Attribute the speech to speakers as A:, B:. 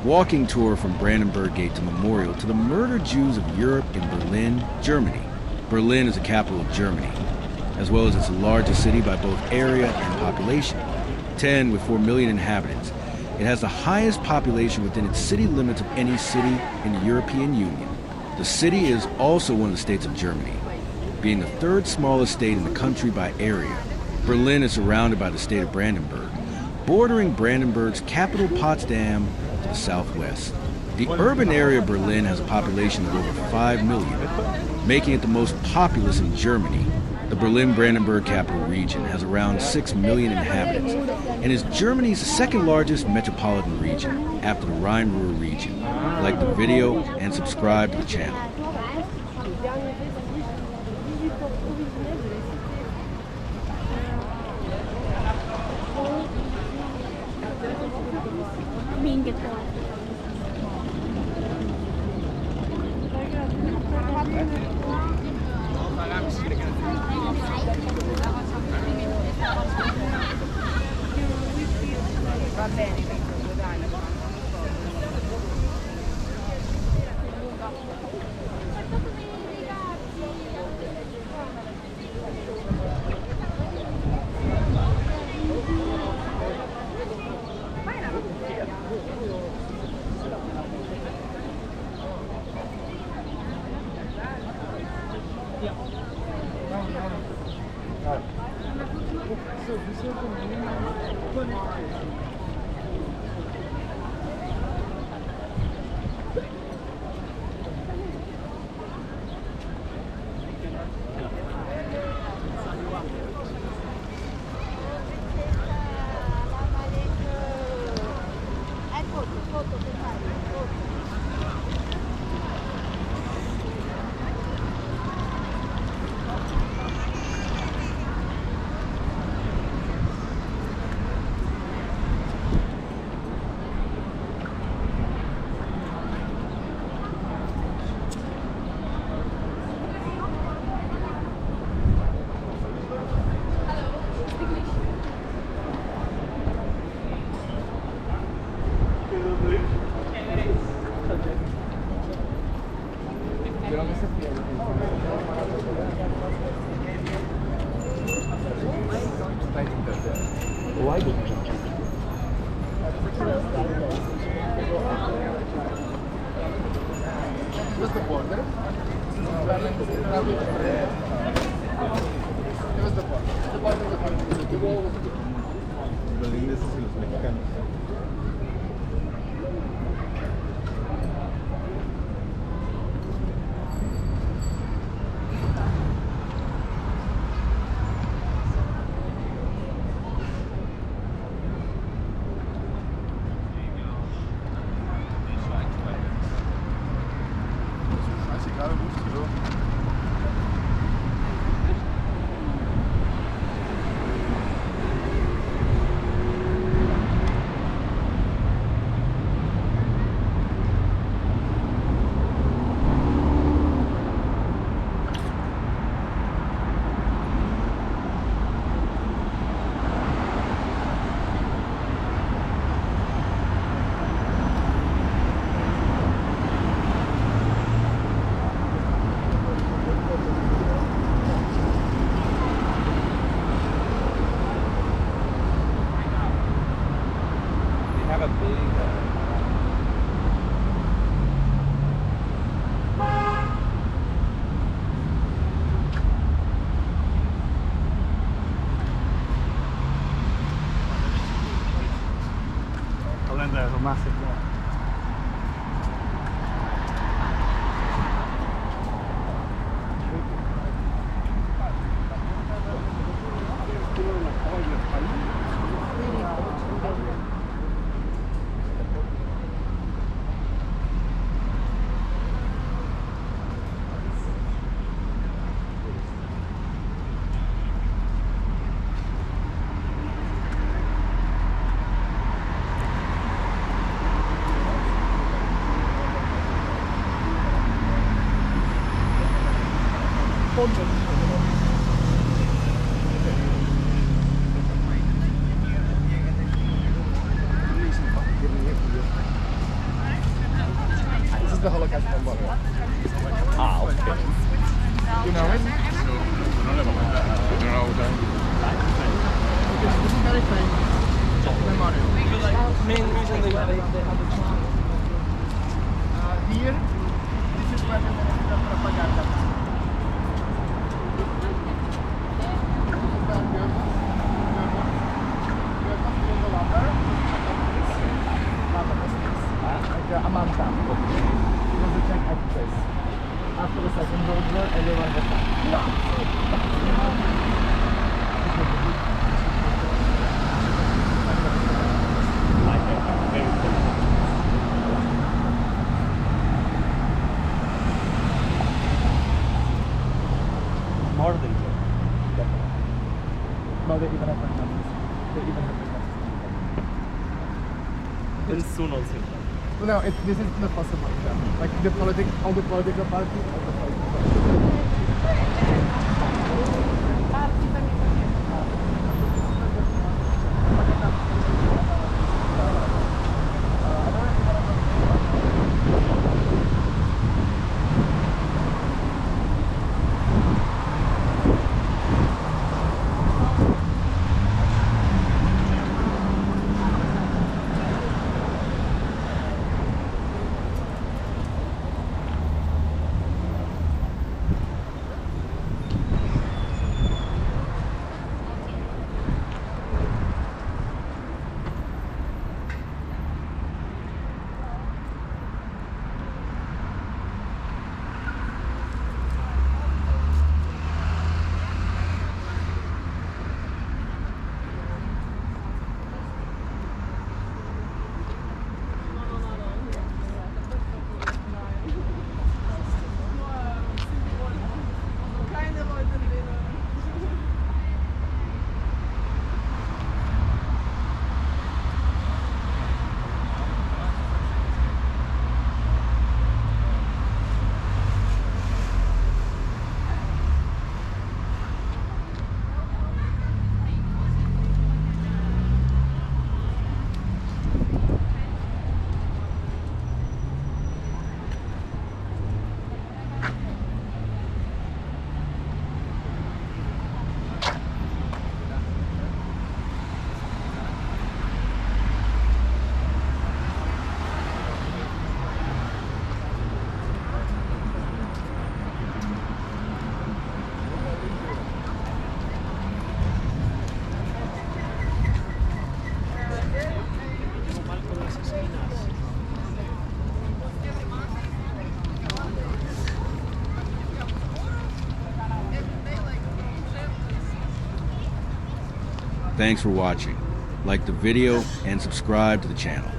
A: walking tour from Brandenburg Gate to Memorial to the murdered Jews of Europe in Berlin, Germany. Berlin is the capital of Germany, as well as its largest city by both area and population, 10 with 4 million inhabitants. It has the highest population within its city limits of any city in the European Union. The city is also one of the states of Germany, being the third smallest state in the country by area. Berlin is surrounded by the state of Brandenburg, bordering Brandenburg's capital Potsdam to the southwest. The urban area of Berlin has a population of over 5 million, making it the most populous in Germany. The Berlin-Brandenburg capital region has around 6 million inhabitants and is Germany's second largest metropolitan region after the Rhine-Ruhr region. Like the video and subscribe to the channel.
B: the Holocaust Memorial.
C: Ah, okay.
B: You know it? This is very famous memorial.
C: Main reason they have the
B: Here, this is where they did the propaganda. Like Amanda. She was a Czech actress. After the Second World War, everyone was like, no!
C: More than that.
B: Definitely. No, they even have numbers. They even have numbers.
C: Very soon also.
B: No, this is not possible. Yeah. Like all the political parties, all the political parties.
A: Thanks for watching. Like the video and subscribe to the channel.